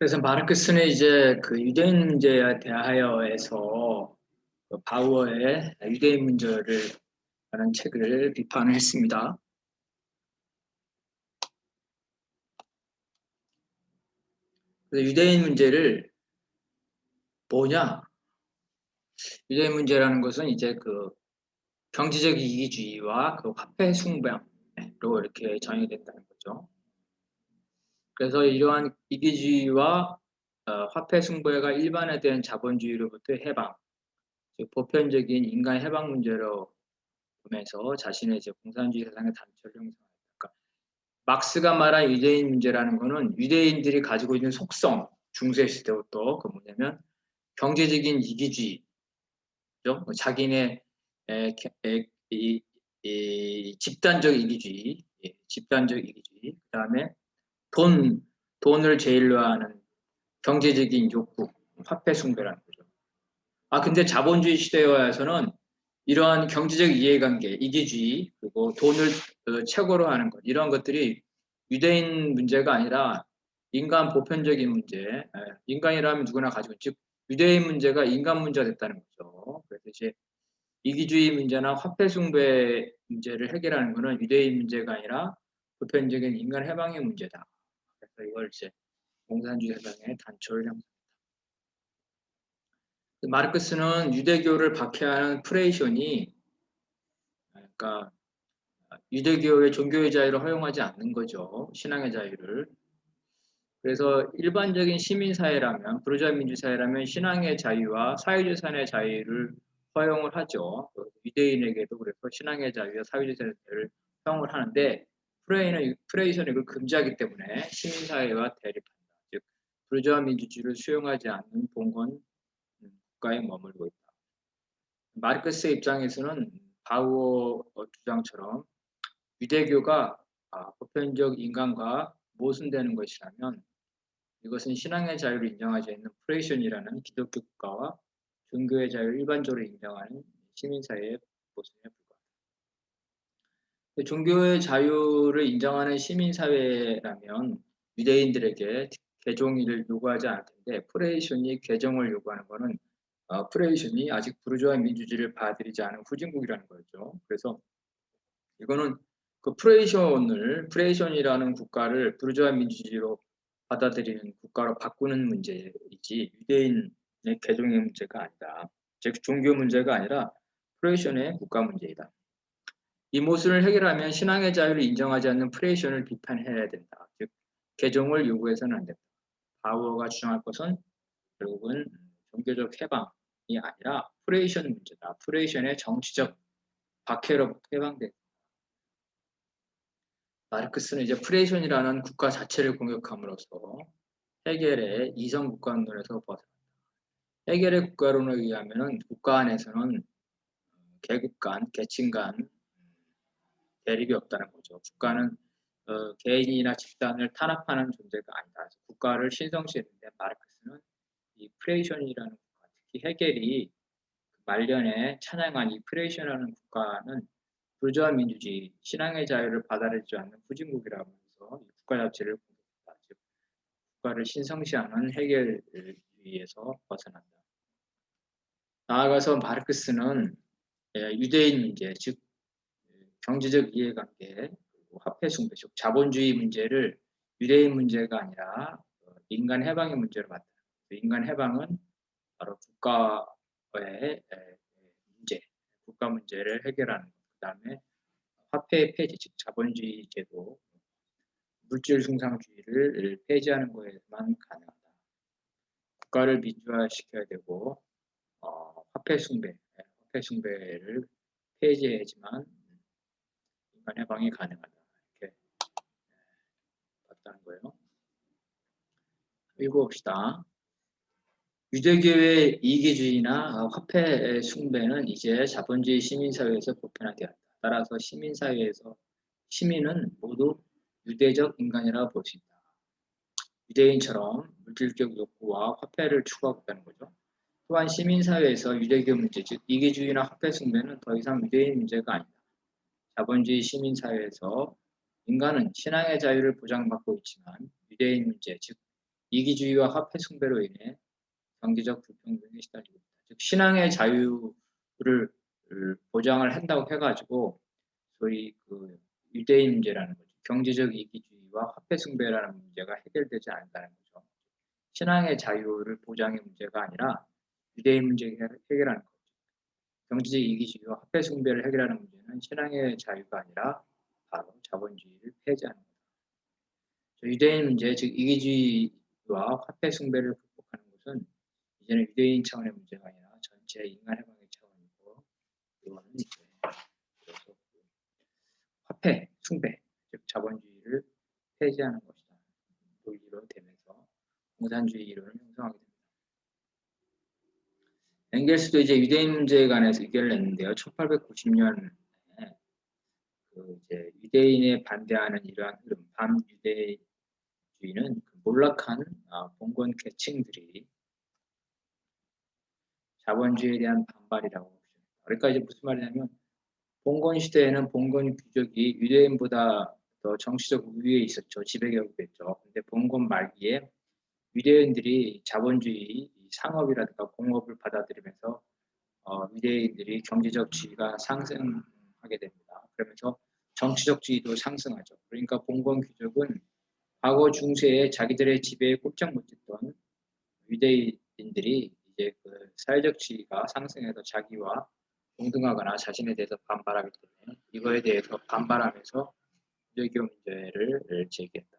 그래서 마르크스는 이제 그 유대인 문제에 대하여에서 그 바우어의 유대인 문제를 하는 책을 비판을 했습니다. 그래서 유대인 문제를 뭐냐? 유대인 문제라는 것은 이제 그 경제적 이기주의와 그 화폐 숭배로 이렇게 정의됐다는 거죠. 그래서 이러한 이기주의와 화폐 숭배가 일반화된 자본주의로부터 해방, 즉 보편적인 인간 해방 문제로 보면서 자신의 이제 공산주의 세상의 단초를 형성했다. 그러니까 막스가 말한 유대인 문제라는 것은 유대인들이 가지고 있는 속성, 중세 시대부터 그 뭐냐면 경제적인 이기주의, 그죠? 자기네 집단적 이기주의, 집단적 이기주의, 그다음에 돈 돈을 제일로 하는 경제적인 욕구, 화폐 숭배라는 거죠. 근데 자본주의 시대에 와서는 이러한 경제적 이해관계, 이기주의, 그리고 돈을 최고로 하는 것, 이런 것들이 유대인 문제가 아니라 인간 보편적인 문제, 인간이라면 누구나 가지고, 즉, 유대인 문제가 인간 문제가 됐다는 거죠. 그래서 이제 이기주의 문제나 화폐 숭배 문제를 해결하는 것은 유대인 문제가 아니라 보편적인 인간 해방의 문제다. 그래서 이걸 이제 공산주의 해방의 단초를 형성합니다. 마르크스는 유대교를 박해하는 프레이션이, 그러니까 유대교의 종교의 자유를 허용하지 않는 거죠. 신앙의 자유를. 그래서 일반적인 시민사회라면, 부르주아 민주사회라면 신앙의 자유와 사회주산의 자유를 허용을 하죠. 유대인에게도 그래서 신앙의 자유와 사회주산의 자유를 허용을 하는데, 프레이션은 이걸 금지하기 때문에 시민사회와 대립한다. 즉, 부르주아 민주주의를 수용하지 않는 봉건 국가에 머물고 있다. 마르크스의 입장에서는 바우어 주장처럼 유대교가 보편적 인간과 모순되는 것이라면 이것은 신앙의 자유를 인정하지 않는 프레이션이라는 기독교 국가와 종교의 자유를 일반적으로 인정하는 시민사회의 모순에 불과하다. 종교의 자유를 인정하는 시민사회라면 유대인들에게 개종을 요구하지 않을 텐데 프레이션이 개종을 요구하는 것은 프레이션이 아직 부르주아 민주주의를 받아들이지 않은 후진국이라는 거죠. 그래서 이거는 그 프레이션이라는 국가를 부르주아 민주주의로 받아들이는 국가로 바꾸는 문제이지 유대인의 개종의 문제가 아니다. 즉 종교 문제가 아니라 프레이션의 국가 문제이다. 이 모순을 해결하면 신앙의 자유를 인정하지 않는 프레이션을 비판해야 된다. 즉 개종을 요구해서는 안 된다. 바우어가 주장할 것은 결국은 종교적 해방이 아니라 프레이션 문제다. 프레이션의 정치적 박해로부터 해방된다. 마르크스는 이제 프레이션이라는 국가 자체를 공격함으로써 헤겔의 이성 국가론에서 벗어난다. 헤겔의 국가론에 의하면 국가 안에서는 계급 간, 계층 간 대립이 없다는 거죠. 국가는 개인이나 집단을 탄압하는 존재가 아니다. 국가를 신성시했는데 마르크스는 이 프레이션이라는 국가, 특히 헤겔이 말년에 찬양한 이 프레이션이라는 국가는 부르주아 민주주의, 신앙의 자유를 받아들이지 않는 후진국이라고 해서 국가 자체를 공격했다. 즉 국가를 신성시하는 헤겔주의에서 벗어난다. 나아가서 마르크스는 유대인 문제, 즉 경제적 이해관계, 화폐 숭배, 즉 자본주의 문제를 유대인 문제가 아니라 인간 해방의 문제로 봤다. 인간 해방은 바로 국가의 문제, 국가 문제를 해결하는 것. 그다음에 화폐 폐지, 즉 자본주의 제도, 물질 숭상주의를 폐지하는 것에만 가능하다. 국가를 민주화시켜야 되고 화폐 숭배를 폐지해야지만 인간 해방이 가능하다. 이렇게 봤다는 거예요. 읽어봅시다. 유대교의 이기주의나 화폐 숭배는 이제 자본주의 시민사회에서 보편화되었다. 따라서 시민사회에서 시민은 모두 유대적 인간이라고 볼 수 있다. 유대인처럼 물질적 욕구와 화폐를 추구하고 있다는 거죠. 또한 시민사회에서 유대교 문제, 즉 이기주의나 화폐 숭배는 더 이상 유대인 문제가 아니다. 자본주의 시민사회에서 인간은 신앙의 자유를 보장받고 있지만 유대인 문제, 즉 이기주의와 화폐 숭배로 인해 경제적 불평등에 시달리고 있다. 즉 신앙의 자유를 보장을 한다고 해가지고 소위 그 유대인 문제라는 거죠. 경제적 이기주의와 화폐 숭배라는 문제가 해결되지 않는다는 거죠. 신앙의 자유를 보장의 문제가 아니라 유대인 문제를 해결하는 거죠. 경제적 이기주의와 화폐 숭배를 해결하는 문제는 신앙의 자유가 아니라 바로 자본주의를 폐지하는 거죠. 유대인 문제, 즉 이기주의와 화폐 숭배를 극복하는 것은 이제는 유대인 차원의 문제가 아니라 전체 인간 해방의 차원이고, 이거는 이제 그래서 화폐 숭배, 즉 자본주의를 폐지하는 것이다. 논리로 되면서 공산주의 이론을 형성하게 됩니다. 엥겔스도 이제 유대인 문제에 관해서 의견을 냈는데요. 1890년에 그 이제 유대인에 반대하는 이러한 흐름, 반유대주의는 그 몰락한 봉건 계층들이 자본주의에 대한 반발이라고 보시죠. 그러니까 이제 무슨 말이냐면 봉건 시대에는 봉건 귀족이 유대인보다 더 정치적 우위에 있었죠. 지배격이었죠. 근데 봉건 말기에 유대인들이 자본주의 상업이라든가 공업을 받아들이면서 유대인들이 경제적 지위가 상승하게 됩니다. 그러면서 정치적 지위도 상승하죠. 그러니까 봉건 귀족은 과거 중세에 자기들의 지배에 꼼짝 못했던 유대인들이 이제 그 사회적 지위가 상승해서 자기와 동등하거나 자신에 대해서 반발하기 때문에 이거에 대해서 반발하면서 유대교 문제를 제기했다.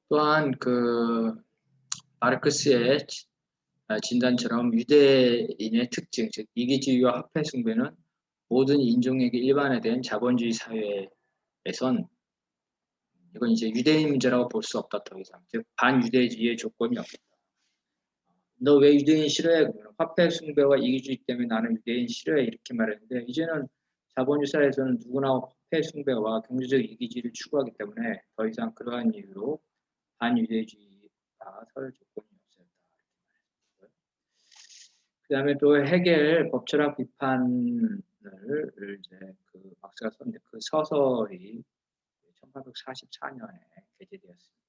또한 그 마르크스의 진단처럼 유대인의 특징, 즉 이기주의와 화폐 숭배는 모든 인종에게 일반화된 자본주의 사회에선 이건 이제 유대인 문제라고 볼 수 없다 더 이상. 즉 반유대주의의 조건이 없다. 너 왜 유대인 싫어해? 그러면 화폐 숭배와 이기주의 때문에 나는 유대인 싫어해 이렇게 말했는데 이제는 자본주의 사회에서는 누구나 화폐 숭배와 경제적 이기주의를 추구하기 때문에 더 이상 그러한 이유로 반유대주의가 설 조건이 없었다. 그 다음에 또 헤겔 법철학 비판을 이제 그 막스가 썼는데 그 서설이 1844년에 게재되었습니다.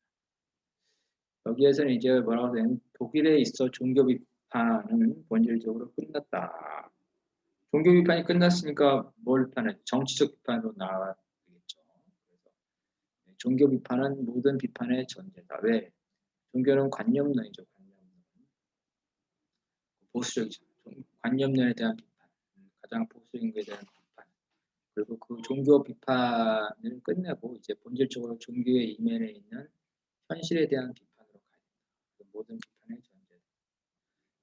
여기에서는 이제 뭐라고 하냐면 독일에 있어 종교 비판은 본질적으로 끝났다. 종교 비판이 끝났으니까 뭘 비판해? 정치적 비판으로 나아가겠죠. 그래서 종교 비판은 모든 비판의 전제다. 왜? 종교는 관념론이죠. 관념론. 보수적이죠. 관념론에 대한 비판. 가장 보수적인 것에 대한 비판. 그리고 그 종교 비판을 끝내고 이제 본질적으로 종교의 이면에 있는 현실에 대한 비판으로 가야 된다. 모든 비판의 전제.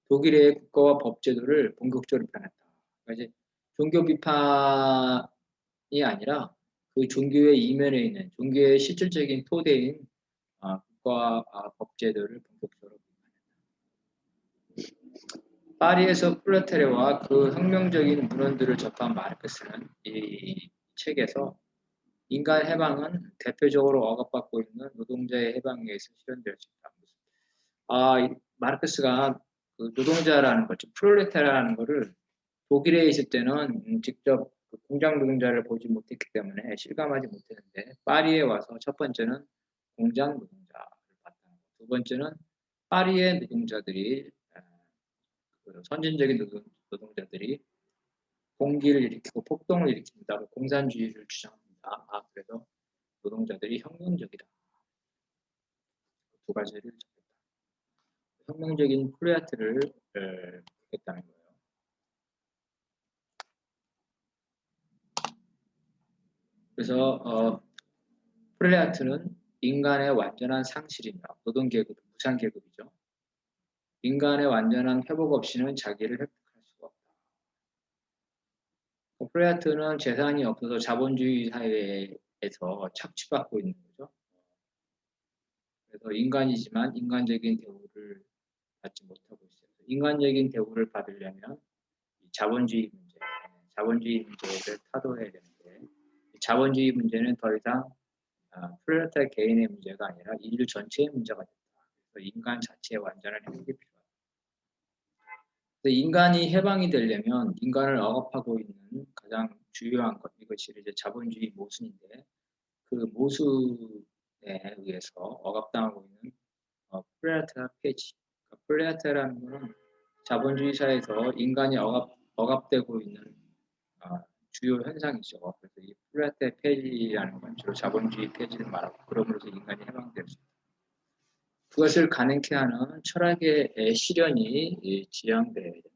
독일의 국가와 법제도를 본격적으로 비판했다. 그러니까 이제 종교 비판이 아니라 그 종교의 이면에 있는 종교의 실질적인 토대인 국가와 법제도를 본격적으로 비판했다. 파리에서 프롤레타리아와 그 혁명적인 문헌들을 접한 마르크스는 이 책에서 인간 해방은 대표적으로 억압받고 있는 노동자의 해방에 의해서 실현될 수 있다. 마르크스가 그 노동자라는 것, 즉 프롤레타리아라는 것을 독일에 있을 때는 직접 그 공장 노동자를 보지 못했기 때문에 실감하지 못했는데 파리에 와서 첫 번째는 공장 노동자를 봤다는 것, 두 번째는 파리의 노동자들이 그 선진적인 노동자들이 공기를 일으키고 폭동을 일으킨다고 공산주의를 주장합니다. 그래서 노동자들이 혁명적이다. 두 가지를 접했다. 혁명적인 프로야트를 했다는 거예요. 그래서 프롤레타리아는 인간의 완전한 상실입니다. 노동계급, 무상계급이죠. 인간의 완전한 회복 없이는 자기를 회복할 수가 없다. 프롤레타리아는 재산이 없어서 자본주의 사회에서 착취받고 있는 거죠. 그래서 인간이지만 인간적인 대우를 받지 못하고 있어요. 인간적인 대우를 받으려면 자본주의 문제를 타도해야 되는데 자본주의 문제는 더 이상 프롤레타리아 개인의 문제가 아니라 인류 전체의 문제가 된다. 그래서 인간 자체의 완전한 회복이 필요하다. 인간이 해방이 되려면 인간을 억압하고 있는 가장 주요한 것, 이것이 이제 자본주의 모순인데 그 모순에 의해서 억압당하고 있는 프레아타 폐지. 그러니까 프레아타라는 것은 자본주의 사회에서 인간이 억압되고 있는 주요 현상이죠. 그래서 이 프레아타 폐지라는 건 주로 자본주의 폐지를 말하고 그러므로서 인간이 해방될 수 있다. 그것을 가능케 하는 철학의 실현이 지향되어야 된다.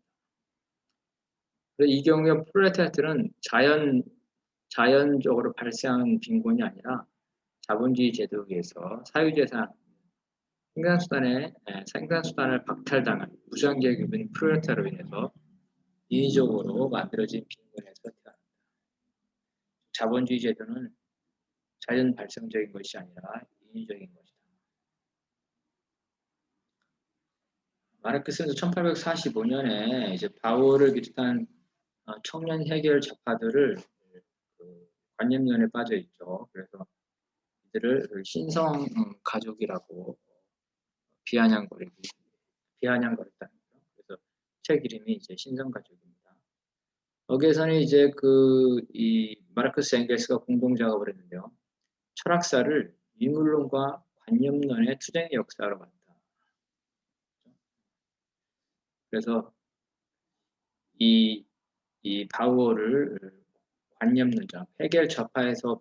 그래서 이 경우에 프롤레타리아는 자연적으로 발생한 빈곤이 아니라 자본주의 제도에 의해서 사유재산, 생산수단을 박탈당한 무상계급인 프롤레타리아로 인해서 인위적으로 만들어진 빈곤에서 태어난다. 자본주의 제도는 자연 발생적인 것이 아니라 인위적인 것이다. 마르크스는 1845년에 이제 바우어를 비롯한 청년 해결 좌파들을 관념론에 빠져 있죠. 그래서 이들을 신성 가족이라고 비아냥거렸다는 거죠. 그래서 책 이름이 이제 신성 가족입니다. 여기에서는 이제 이 마르크스 엥겔스가 공동 작업을 했는데요. 철학사를 인물론과 관념론의 투쟁의 역사로 봤다. 그래서 이 바우어를 관념론자, 해겔 좌파에서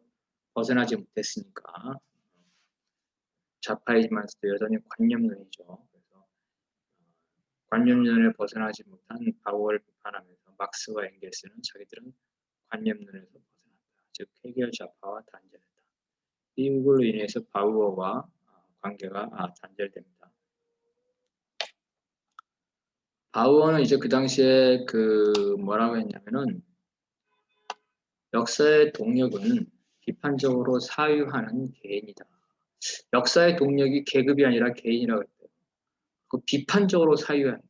벗어나지 못했으니까 좌파이지만서도 여전히 관념론이죠. 그래서 관념론에 벗어나지 못한 바우어를 비판하면서 막스와 엥겔스는 자기들은 관념론에서 벗어난다. 즉 해겔 좌파와 단절했다. 이걸로 인해서 바우어와 관계가 단절됩니다. 바우어는 이제 그 당시에 뭐라고 했냐면은 역사의 동력은 비판적으로 사유하는 개인이다. 역사의 동력이 계급이 아니라 개인이라고 했대요. 그 비판적으로 사유한다.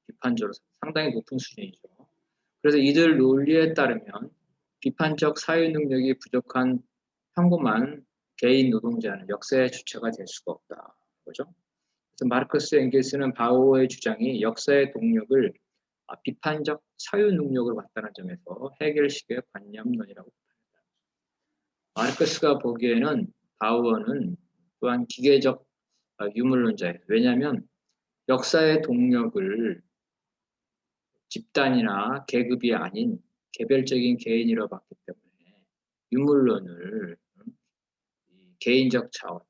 비판적으로 상당히 높은 수준이죠. 그래서 이들 논리에 따르면 비판적 사유 능력이 부족한 평범한 개인 노동자는 역사의 주체가 될 수가 없다. 그죠? 그래서 마르크스 엥겔스는 바우어의 주장이 역사의 동력을 비판적 사유 능력을 맞다는 점에서 해결식의 관념론이라고 합니다. 마르크스가 보기에는 바우어는 또한 기계적 유물론자예요. 왜냐하면 역사의 동력을 집단이나 계급이 아닌 개별적인 개인이라고 봤기 때문에 유물론을 개인적 차원,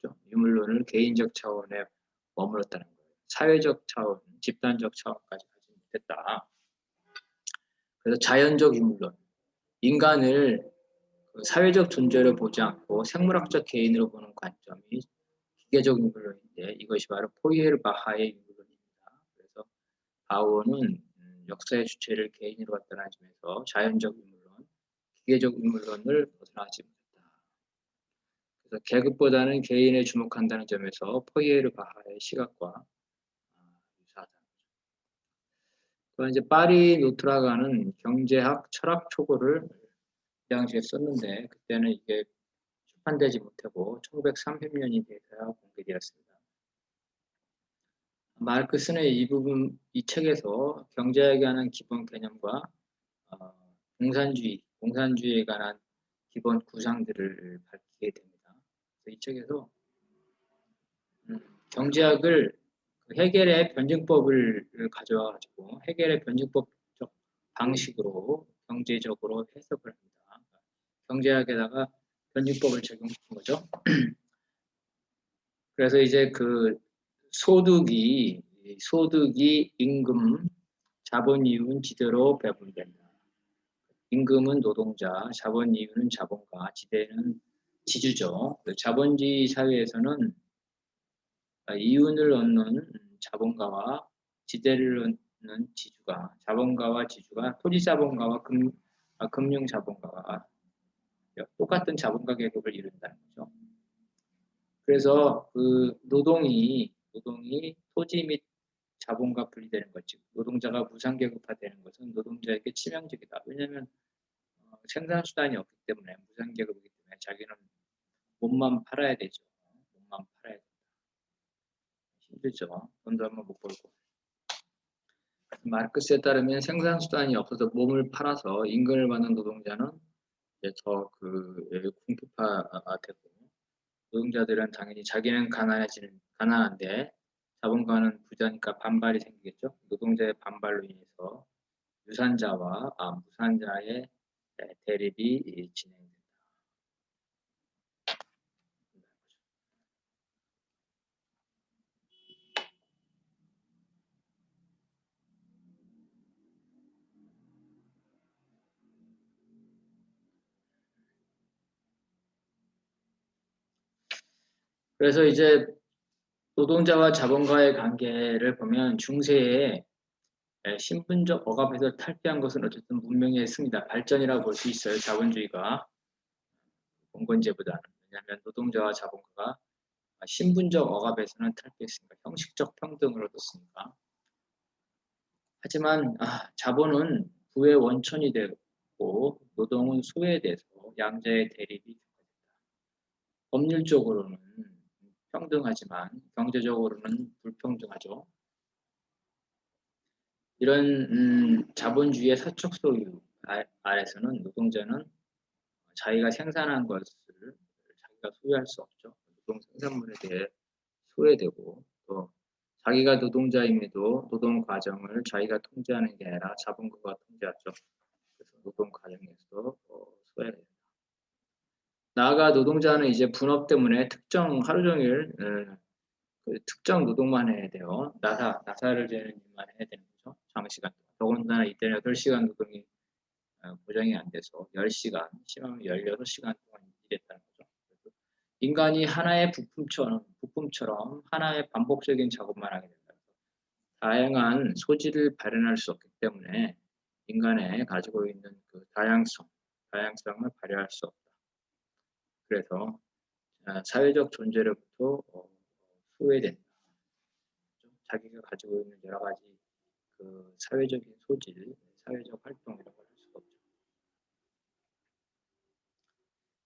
그렇죠? 유물론을 개인적 차원에 머물렀다는 거예요. 사회적 차원, 집단적 차원까지 가지 못했다. 그래서 자연적 유물론, 인간을 사회적 존재로 보지 않고 생물학적 개인으로 보는 관점이 기계적 유물론인데 이것이 바로 포이에르바하의 유물론입니다. 그래서 바우어는 역사의 주체를 개인으로 갖다 놔주면서 자연적 유물론, 기계적 유물론을 벗어나지 못했다. 그래서 계급보다는 개인에 주목한다는 점에서 포이에르바하의 시각과 유사하다. 또 이제 파리 노트라가는 경제학, 철학 초고를 이 당시에 썼는데 그때는 이게 출판되지 못하고 1930년이 돼서야 공개되었습니다. 마르크스는 이 책에서 경제학에 관한 기본 개념과 공산주의에 관한 기본 구상들을 밝히게 됩니다. 그래서 이 책에서 경제학을 해겔의 변증법을 가져와가지고 해겔의 변증법적 방식으로 경제적으로 해석을 합니다. 경제학에다가 변증법을 적용시킨 거죠. 그래서 이제 소득이 임금, 자본 이윤 지대로 배분된다. 임금은 노동자, 자본 이윤은 자본가, 지대는 지주죠. 자본주의 사회에서는 이윤을 얻는 자본가와 지대를 얻는 지주가, 자본가와 지주가 토지자본가와 금융자본가와 똑같은 자본가 계급을 이룬다는 거죠. 그래서 노동이 토지 및 자본과 분리되는 거지. 노동자가 무상계급화되는 것은 노동자에게 치명적이다. 왜냐하면 생산수단이 없기 때문에 무상계급이기 때문에 자기는 몸만 팔아야 되죠. 몸만 팔아야 된다. 힘들죠. 돈도 한번 못 벌고. 마르크스에 따르면 생산수단이 없어서 몸을 팔아서 임금을 받는 노동자는 이제 더 궁핍화되고 노동자들은 당연히 자기는 가난한데 자본가는 부자니까 반발이 생기겠죠. 노동자의 반발로 인해서 유산자와 무산자의 대립이 진행된다. 그래서 이제 노동자와 자본가의 관계를 보면 중세에 신분적 억압에서 탈피한 것은 어쨌든 문명의 승리다. 발전이라고 볼 수 있어요. 자본주의가 봉건제보다는. 왜냐하면 노동자와 자본가가 신분적 억압에서는 탈피했으니까 형식적 평등을 얻었으니까. 하지만 자본은 부의 원천이 되고 노동은 소외돼서 양자의 대립이 되다. 법률적으로는 평등하지만 경제적으로는 불평등하죠. 이런 자본주의의 사적 소유 아래서는 노동자는 자기가 생산한 것을 자기가 소유할 수 없죠. 노동 생산물에 대해 소외되고 또 자기가 노동자임에도 노동 과정을 자기가 통제하는 게 아니라 자본가가 통제하죠. 그래서 노동 과정에서 소외가 됩니다. 나아가 노동자는 이제 분업 때문에 특정 하루 종일 특정 노동만 해야 돼요. 나사를 재는 일만 해야 되는 거죠. 장시간 동안. 더군다나 이때는 8시간 노동이 보장이 안 돼서 10시간, 심하면 16시간 동안 일했다는 거죠. 그래서 인간이 하나의 부품처럼 하나의 반복적인 작업만 하게 된다. 다양한 소질을 발현할 수 없기 때문에 인간에 가지고 있는 그 다양성을 발휘할 수 없다. 그래서 사회적 존재로부터 소외된다. 자기가 가지고 있는 여러 가지 그 사회적인 소질, 사회적 활동이라고 할 수가 없죠.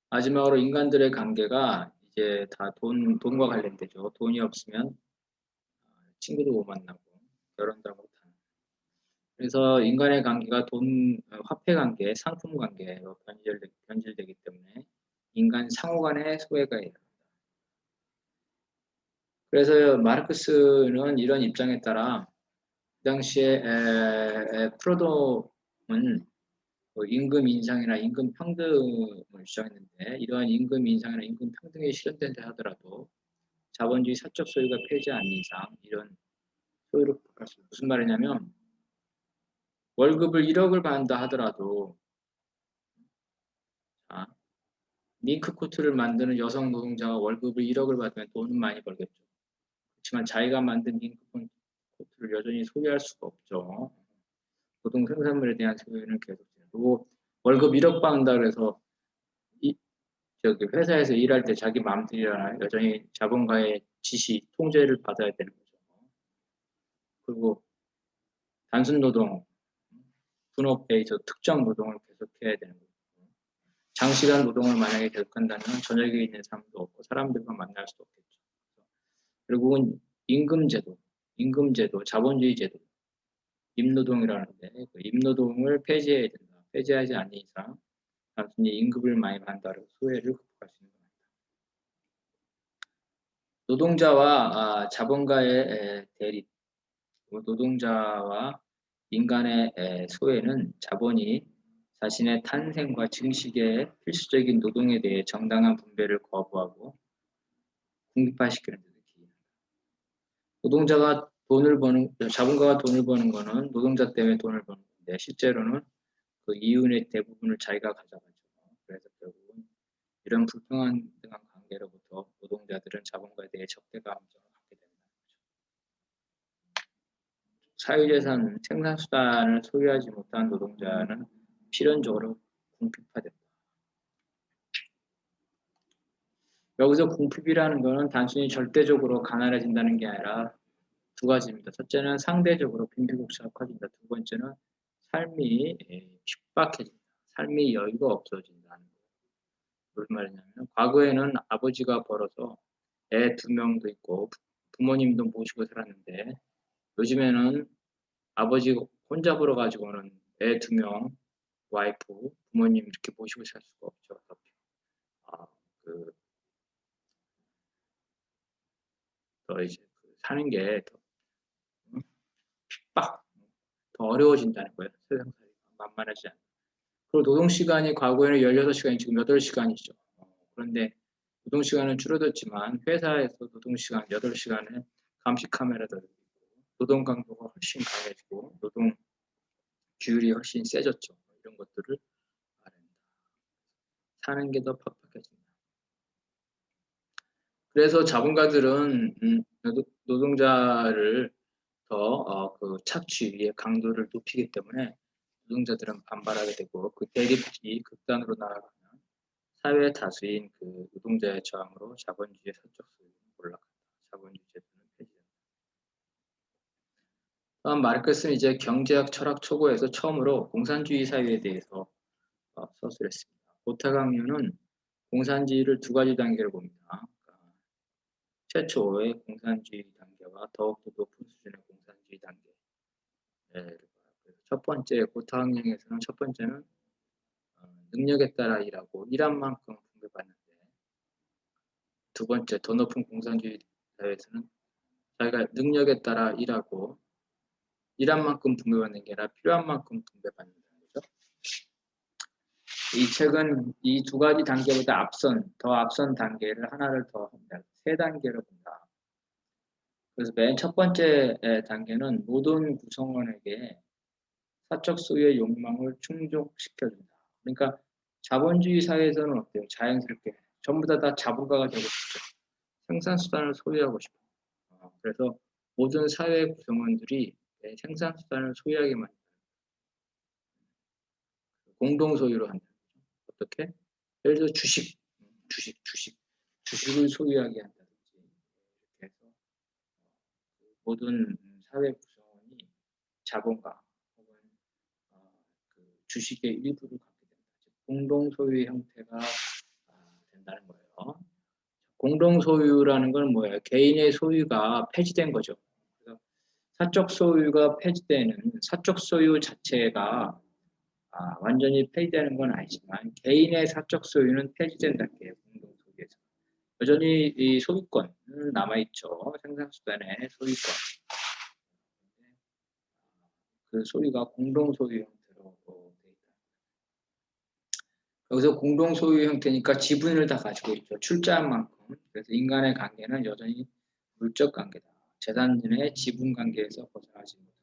마지막으로 인간들의 관계가 이제 다 돈과 관련되죠. 돈이 없으면 친구도 못 만나고 결혼도 못하는. 그래서 인간의 관계가 화폐 관계, 상품 관계로 변질되기 때문에 인간 상호 간의 소외가 일어난다. 그래서 마르크스는 이런 입장에 따라 그 당시에 프로돔은 임금 인상이나 임금 평등을 주장했는데 이러한 임금 인상이나 임금 평등이 실현된다 하더라도 자본주의 사적 소유가 폐지하지 않는 이상 이런 소유를 무슨 말이냐면 월급을 1억을 받는다 하더라도 링크 코트를 만드는 여성 노동자가 월급을 1억을 받으면 돈은 많이 벌겠죠. 그렇지만 자기가 만든 링크 코트를 여전히 소유할 수가 없죠. 노동 생산물에 대한 소유는 계속 되고 월급 1억 받는다 그래서 회사에서 일할 때 자기 마음대로 일하나 여전히 자본가의 지시, 통제를 받아야 되는 거죠. 그리고 단순 노동, 분업에 있어 특정 노동을 계속해야 되는 거죠. 장시간 노동을 만약에 계속한다면 저녁에 있는 사람도 없고 사람들과 만날 수도 없겠죠. 결국은 임금제도, 자본주의 제도, 임노동이라는데 그 임노동을 폐지해야 된다. 폐지하지 않는 이상 단순히 임금을 많이 받는다고 소외를 극복할 수 있는 겁니다. 노동자와 자본가의 대립, 노동자와 인간의 소외는 자본이 자신의 탄생과 증식의 필수적인 노동에 대해 정당한 분배를 거부하고 궁핍화시키는 데 기인합니다. 자본가가 돈을 버는 거는 노동자 때문에 돈을 버는 건데 실제로는 그 이윤의 대부분을 자기가 가져가죠. 그래서 결국은 이런 불평등한 관계로부터 노동자들은 자본가에 대해 적대 감정을 갖게 된다는 거죠. 사유재산, 생산수단을 소유하지 못한 노동자는 필연적으로 궁핍화된다. 여기서 궁핍이라는 것은 단순히 절대적으로 가난해진다는 게 아니라 두 가지입니다. 첫째는 상대적으로 빈부격차가 커진다. 두 번째는 삶이 핍박해진다. 삶이 여유가 없어진다는 거예요. 무슨 말이냐면 과거에는 아버지가 벌어서 애 2명도 있고 부모님도 모시고 살았는데 요즘에는 아버지 혼자 벌어가지고는 애 2명, 와이프, 부모님 이렇게 모시고 살 수가 없죠. 아, 그, 더 이제 사는 게 더, 빡, 더 어려워진다는 거예요. 세상살이가 만만하지 않아요. 그리고 노동시간이 과거에는 16시간이 지금 8시간이죠. 그런데 노동시간은 줄어들지만 회사에서 노동시간 8시간에 감시 카메라도 있고 노동 강도가 훨씬 강해지고 노동 규율이 훨씬 세졌죠. 이런 것들을 알아야 된다. 사는 게 더 팍팍해진다. 그래서 자본가들은 노동자를 더 그 착취의 강도를 높이기 때문에 노동자들은 반발하게 되고 그 대립이 극단으로 나아가면 사회 다수인 그 노동자의 저항으로 자본주의의 사적 수익은 올라간다. 자본주의 제도는 폐지된다. 다음 마르크스는 이제 경제학 철학 초고에서 처음으로 공산주의 사회에 대해서 서술했습니다. 고타강류는 공산주의를 두 가지 단계로 봅니다. 그러니까 최초의 공산주의 단계와 더욱더 높은 수준의 공산주의 단계. 그래서 첫 번째 고타항령에서는 첫 번째는 능력에 따라 일하고 일한 만큼 분배받는데 두 번째 더 높은 공산주의 사회에서는 자기가 능력에 따라 일하고 일한 만큼 분배받는 게 아니라 필요한 만큼 분배받는다는 거죠. 이 책은 이 두 가지 단계보다 더 앞선 단계를 하나를 더 합니다. 세 단계로 본다. 그래서 맨 첫 번째 단계는 모든 구성원에게 사적 소유의 욕망을 충족시켜준다. 그러니까 자본주의 사회에서는 어때요? 자연스럽게 전부 다 자본가가 되고 싶죠. 생산수단을 소유하고 싶어. 그래서 모든 사회 구성원들이 생산수단을 소유하게 만든다. 공동 소유로 한다. 어떻게? 예를 들어 주식을 소유하게 한다든지 이렇게 해서 모든 사회 구성원이 자본가 혹은 그 주식의 일부를 갖게 된다. 공동 소유 형태가 된다는 거예요. 공동 소유라는 건 뭐예요? 개인의 소유가 폐지된 거죠. 그래서 사적 소유가 폐지되는 사적 소유 자체가 완전히 폐지되는 건 아니지만 개인의 사적 소유는 폐지된다는 게 공동 소유에서 여전히 이 소유권은 남아있죠. 생산수단의 소유권. 그 소유가 공동 소유 형태로 돼 있다. 여기서 공동 소유 형태니까 지분을 다 가지고 있죠. 출자한 만큼. 그래서 인간의 관계는 여전히 물적 관계다. 재산인의 지분 관계에서 벗어나지 못한다.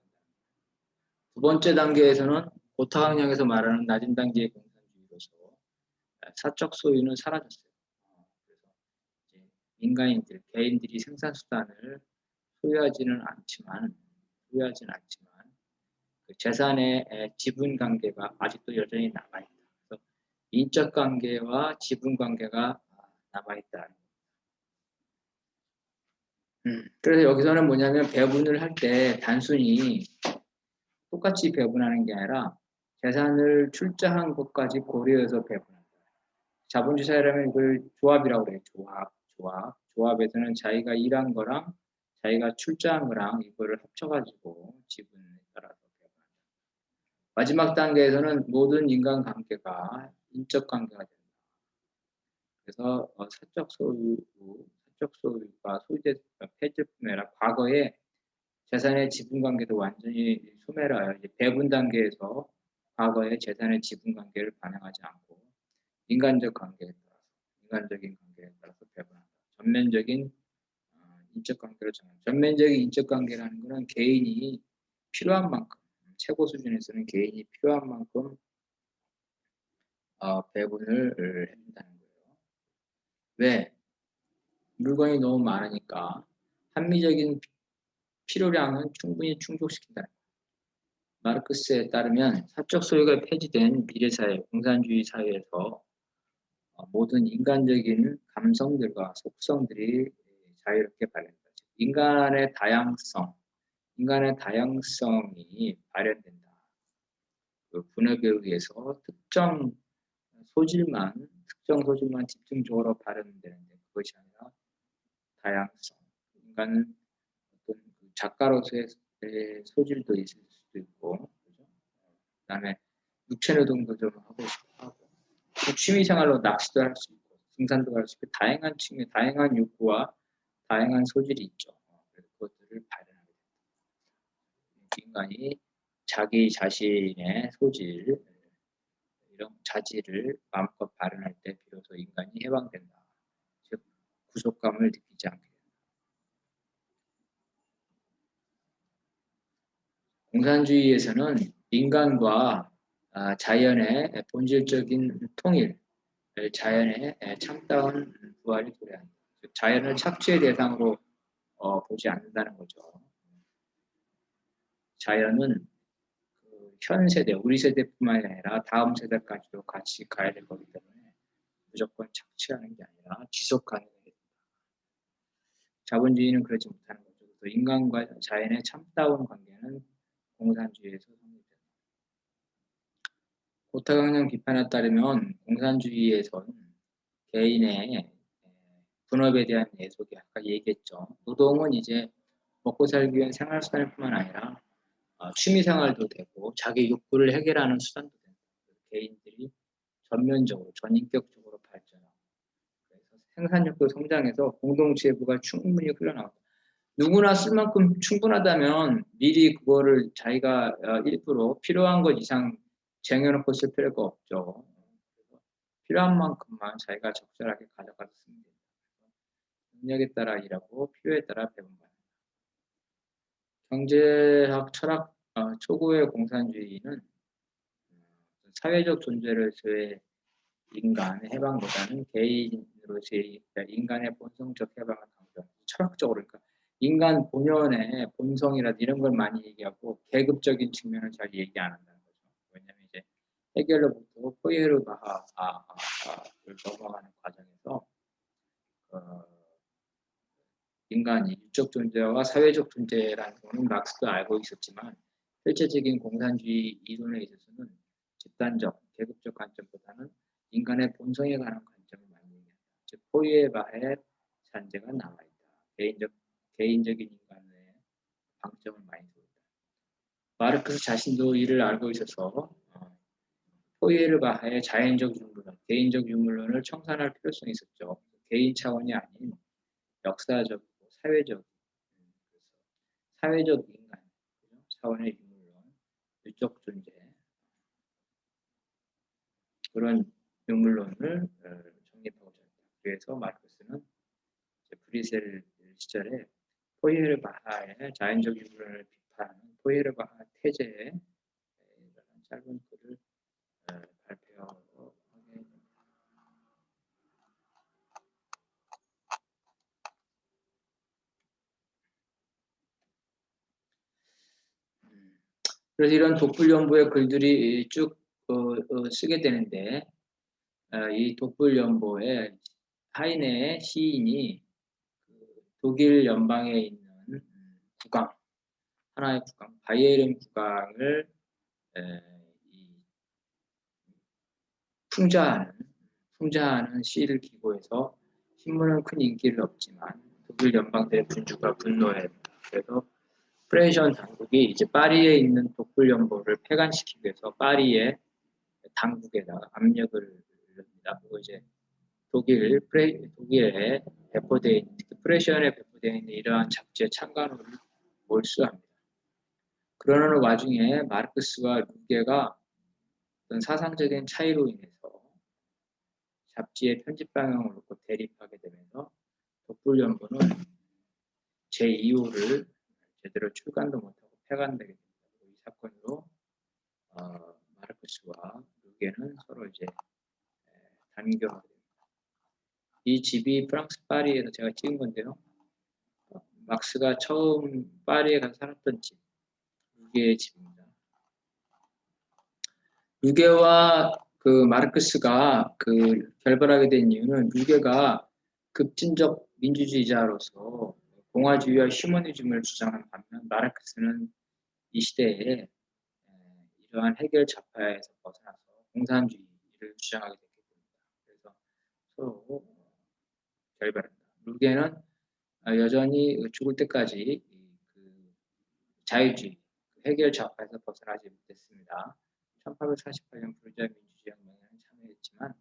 두 번째 단계에서는 고타강령에서 말하는 낮은 단계의 공산주의로서 사적 소유는 사라졌어요. 그래서 이제 민간인들, 개인들이 생산수단을 소유하지는 않지만 그 재산의 지분 관계가 아직도 여전히 남아있다. 그래서 인적 관계와 지분 관계가 남아있다. 그래서 여기서는 뭐냐면 배분을 할 때 단순히 똑같이 배분하는 게 아니라 재산을 출자한 것까지 고려해서 배분한다. 자본주의 사회라면 이걸 조합이라고 그래요. 조합에서는 자기가 일한 거랑 자기가 출자한 거랑 이거를 합쳐가지고 지분에 따라서 배분한다. 마지막 단계에서는 모든 인간관계가 인적 관계가 된다. 그래서 사적 소유가 폐지될 뿐 아니라 과거에 재산의 지분 관계도 완전히 소멸하여 이제 배분 단계에서 과거의 재산의 지분 관계를 반영하지 않고 인간적인 관계에 따라서 배분한다. 전면적인 인적 관계로 정한. 전면적인 인적 관계라는 것은 개인이 필요한 만큼 최고 수준에서는 개인이 필요한 만큼 배분을 해준다는 거예요. 왜? 물건이 너무 많으니까 합리적인 필요량은 충분히 충족시킨다는 거예요. 마르크스에 따르면 사적 소유가 폐지된 미래사회, 공산주의 사회에서 모든 인간적인 감성들과 속성들이 자유롭게 발현된다. 인간의 다양성이 발현된다. 그 분업에 의해서 특정 소질만 집중적으로 발현되는데 그것이 아니라 다양성. 인간은 어떤 작가로서의 소질도 있을 수도 있고, 그죠? 그다음에 육체노동도 좀 하고 싶고 하고 취미생활로 낚시도 할 수 있고 등산도 할 수 있고 다양한 측면, 다양한 욕구와 다양한 소질이 있죠. 그래서 그것들을 발현하게 됩니다. 인간이 자기 자신의 소질, 이런 자질을 마음껏 발현할 때 비로소 인간이 해방된다. 즉 구속감을 느끼지 않게 된다. 공산주의에서는 인간과 자연의 본질적인 통일, 자연의 참다운 부활이 도래한다. 즉 자연을 착취의 대상으로 보지 않는다는 거죠. 자연은 현 세대, 우리 세대뿐만 아니라 다음 세대까지도 같이 가야 될 거기 때문에 무조건 착취하는 게 아니라 지속 가능해야 된다. 자본주의는 그렇지 못하는 거죠. 그래서 인간과 자연의 참다운 관계는 공산주의에서 성립된다. 고타강령 비판에 따르면 공산주의에선 개인의 분업에 대한 예속이 아까 얘기했죠. 노동은 이제 먹고 살기 위한 생활수단뿐만 아니라 취미생활도 되고 자기 욕구를 해결하는 수단도 된다. 개인들이 전면적으로 전인격적으로 발전하고 그래서 생산력도 성장해서 공동체부가 충분히 흘러나온다. 누구나 쓸 만큼 충분하다면 미리 그거를 자기가 일부러 필요한 것 이상 쟁여놓고 쓸 필요가 없죠. 필요한 만큼만 자기가 적절하게 가져가서 쓰면 됩니다. 능력에 따라 일하고 필요에 따라 배분받는다. 경제학 철학 초고의 공산주의는 사회적 존재로서의 인간의 해방보다는 개인으로서의 인간의 본성적 해방을 강조합니다. 철학적으로 그러니까 인간 본연의 본성이라든지 이런 걸 많이 얘기하고 계급적인 측면을 잘 얘기 안 한다는 거죠. 왜냐하면 이제 해결로부터 포이에르바하를 넘어가는 과정에서 인간이 유적 존재와 사회적 존재라는 것은 막스도 알고 있었지만 실제적인 공산주의 이론에 있어서는 집단적, 계급적 관점보다는 인간의 본성에 관한 관점을 많이 얘기한다. 즉 포이에르바하의 잔재가 남아있다. 개인적인 인간의 방점을 많이 두었다. 마르크스 자신도 이를 알고 있어서 포이에르바하의 자연적 유물론, 개인적 유물론을 청산할 필요성이 있었죠. 개인 차원이 아닌 역사적이고 사회적 인간 차원의 유물론, 유적 존재 그런 유물론을 정립하고자 했다. 그래서 마르크스는 브리셀 시절에 포이에르바하의 자연적 유물론을 비판하는 포이에르바하 태제의 짧은 글을 발표하게 됩니다. 그래서 이런 독불연보의 글들이 쭉 쓰게 되는데 이 독불연보의 하이네의 시인이 독일 연방에 있는 국왕, 하나의 국왕, 바이에른 국왕을 풍자하는 시를 기고해서 신문은 큰 인기를 얻지만 독일 연방대 군주가 분노했다. 그래서 프레이션 당국이 이제 파리에 있는 독불연보를 폐간시키기 위해서 파리의 당국에다가 압력을 넣습니다. 그리고 이제 독일에 배포되어 있는, 특히 프레시언에 배포되어 있는 이러한 잡지의 창간호를 몰수합니다. 그러는 와중에 마르크스와 루게가 어떤 사상적인 차이로 인해서 잡지의 편집 방향을 놓고 대립하게 되면서 독불연보는 제2호를 제대로 출간도 못하고 폐간되게 됩니다. 이 사건으로 마르크스와 루게는 서로 이제 단교하게 됩니다. 이 집이 프랑스 파리에서 제가 찍은 건데요. 막스가 처음 파리에 가서 살았던 집, 루게의 집입니다. 루게와 그 마르크스가 결별하게 된 이유는 루게가 급진적 민주주의자로서 공화주의와 휴머니즘을 주장한 반면 마르크스는 이 시대에 이러한 해결 좌파에서 벗어나서 공산주의를 주장하게 됐기 때문입니다. 그래서 서로 결별합니다. 루게는 여전히 죽을 때까지 자유주의, 해결 좌파에서 벗어나지 못했습니다. 1848년 부르주아 민주주의 혁명에는 참여했지만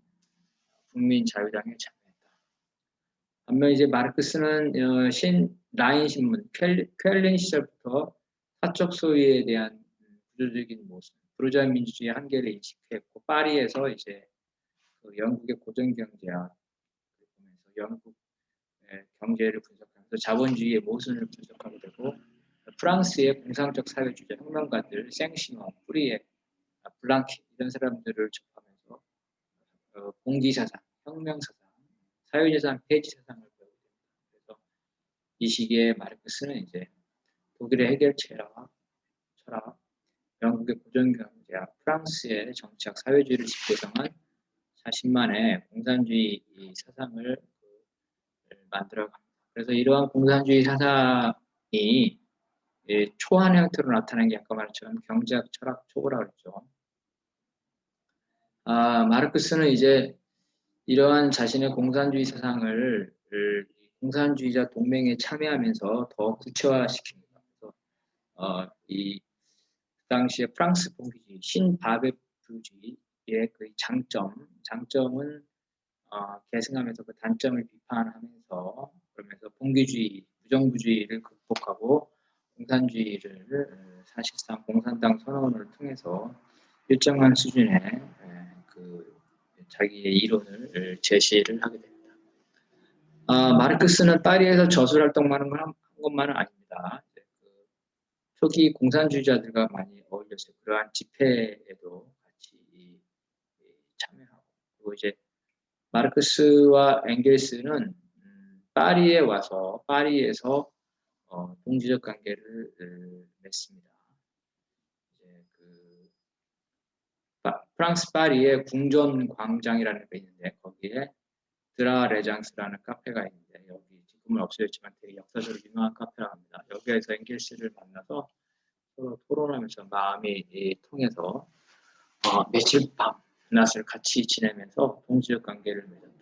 국민 자유당에 참여했다. 반면 이제 마르크스는 라인 신문 쾰른 시절부터 사적 소유에 대한 구조적인 모습, 부르주아 민주주의 한계를 인식했고 파리에서 이제 그 영국의 고전 경제학 보면서 영국 경제를 분석하면서 자본주의의 모순을 분석하게 되고 프랑스의 공산적 사회주의 혁명가들 생시먼, 뿌리에, 블랑키 이런 사람들을 접하면서 공기사상, 혁명사상, 사유재산 폐지 사상을 배우게 됩니다. 그래서 이 시기에 마르크스는 이제 독일의 해결 철학, 영국의 고전 경제학, 프랑스의 정치학, 사회주의를 집대성한 자신만의 공산주의 사상을 만들어갑니다. 그래서 이러한 공산주의 사상이 초안 형태로 나타나는 게 아까 말했처럼 경제학, 철학, 초고라고 했죠. 마르크스는 이제 이러한 자신의 공산주의 사상을 공산주의자 동맹에 참여하면서 더 구체화시킵니다. 그래서 그 당시에 프랑스 봉기주의, 신바베프주의의 그 장점은 계승하면서 그 단점을 비판하면서 그러면서 봉기주의, 부정부주의를 극복하고 공산주의를 사실상 공산당 선언을 통해서 일정한 수준의 그 자기의 이론을 제시를 하게 됩니다. 마르크스는 파리에서 저술 활동만 한 것만은 아닙니다. 초기 공산주의자들과 많이 어울려서 그러한 집회에도 같이 참여하고 그리고 이제 마르크스와 엥겔스는 파리에 와서 파리에서 동지적 관계를 맺습니다. 이제 프랑스 파리에 궁전 광장이라는 게 있는데 거기에 드라 레장스라는 카페가 있는데 여기 지금은 없어졌지만 되게 역사적으로 유명한 카페라고 합니다. 여기에서 엥겔스를 만나서 서로 토론하면서 마음이 통해서 며칠 밤낮을 같이 지내면서 동지적 관계를 맺었다.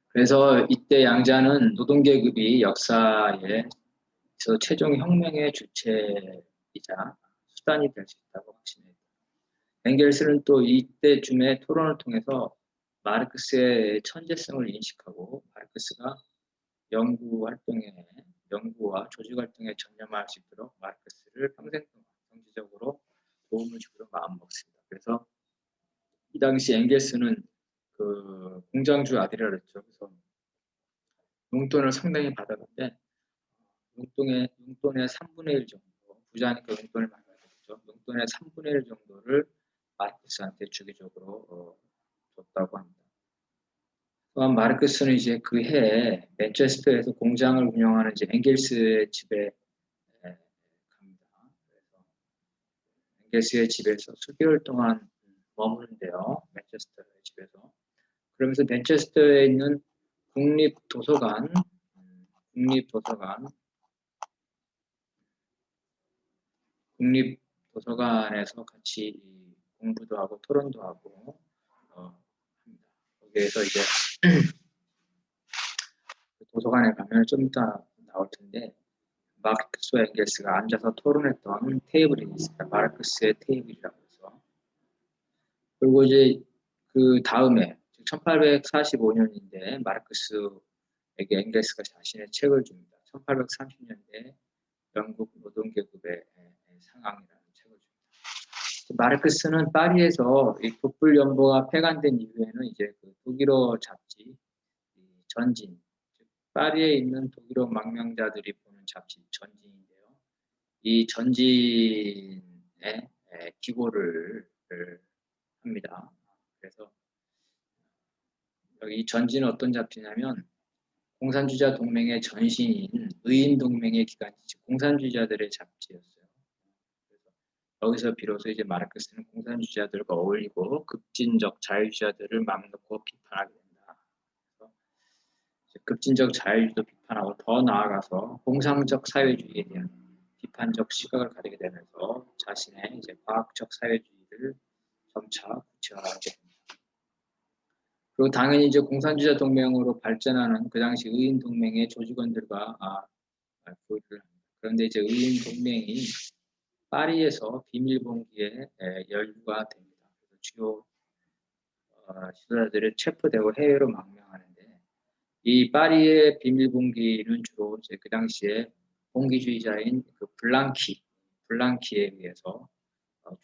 그래서 이때 양자는 노동계급이 역사에서 최종 혁명의 주체이자 수단이 될 수 있다고 확신했다. 엥겔스는 또 이때쯤에 토론을 통해서 마르크스의 천재성을 인식하고 마르크스가 연구와 조직 활동에 전념할 수 있도록 마르크스를 평생 동안 정치적으로 도움을 주기로 마음먹습니다. 그래서 이 당시 엥겔스는 그 공장주 아들이라 그랬죠. 그래서 용돈을 상당히 받았는데 용돈의 3분의 1 정도, 부자니까 용돈을 많이 받았죠. 용돈의 3분의 1 정도를 마르크스한테 주기적으로 줬다고 합니다. 또한 마르크스는 이제 그 해에 맨체스터에서 공장을 운영하는 이제 엥겔스의 집에 갑니다. 그래서 엥겔스의 집에서 수개월 동안 머무는데요. 맨체스터의 집에서. 그러면서 맨체스터에 있는 국립도서관에서 같이 공부도 하고 토론도 하고 합니다. 거기에서 이제 도서관에 가면 좀 이따 나올 텐데 마르크스와 엥겔스가 앉아서 토론했던 테이블이 있습니다. 마르크스의 테이블이라고 해서. 그리고 이제 그 다음에 1845년인데 마르크스에게 엥겔스가 자신의 책을 줍니다. 1830년대 영국 노동계급의 상황이라는 책을 줍니다. 마르크스는 파리에서 이 독불연보가 폐간된 이후에는 이제 그 독일어 잡지 전진, 파리에 있는 독일어 망명자들이 보는 잡지 전진인데요. 이 전진에 기고를 합니다. 그래서 여기 전진은 어떤 잡지냐면 공산주의자 동맹의 전신인 의인동맹의 기관지, 공산주의자들의 잡지였어요. 그래서 여기서 비로소 이제 마르크스는 공산주의자들과 어울리고 급진적 자유주의자들을 맘 놓고 비판하게 된다. 그래서 급진적 자유주의도 비판하고 더 나아가서 공상적 사회주의에 대한 비판적 시각을 가지게 되면서 자신의 이제 과학적 사회주의를 점차 구체화하게 됩니다. 그리고 당연히 이제 공산주의자 동맹으로 발전하는 그 당시 의인 동맹의 조직원들과 교류를 합니다. 그런데 이제 의인 동맹이 파리에서 비밀봉기에 연루가 됩니다. 그래서 주요 지도자들이 체포되고 해외로 망명하는데 이 파리의 비밀봉기는 주로 이제 그 당시에 봉기주의자인 그 블랑키에 의해서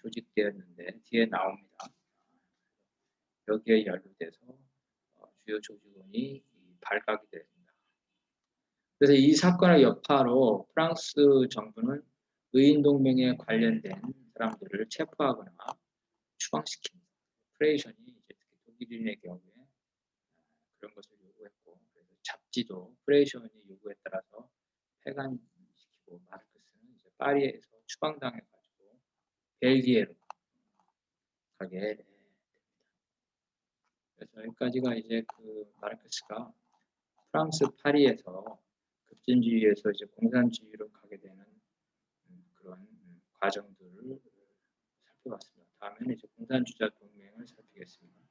조직되었는데 뒤에 나옵니다. 여기에 연루돼서 주요 조직원이 발각이 됩니다. 그래서 이 사건의 여파로 프랑스 정부는 의인동맹에 관련된 사람들을 체포하거나 추방시킵니다. 프레이션이 이제 특히 독일인의 경우에 그런 것을 요구했고, 그래서 잡지도 프레이션이 요구에 따라서 폐간시키고 마르크스는 이제 파리에서 추방당해가지고 벨기에로 가게 됩니다. 그래서 여기까지가 이제 그 마르크스가 프랑스 파리에서 급진주의에서 이제 공산주의로 가게 되는 그런 과정들을 살펴봤습니다. 다음에는 이제 공산주의자 동맹을 살피겠습니다.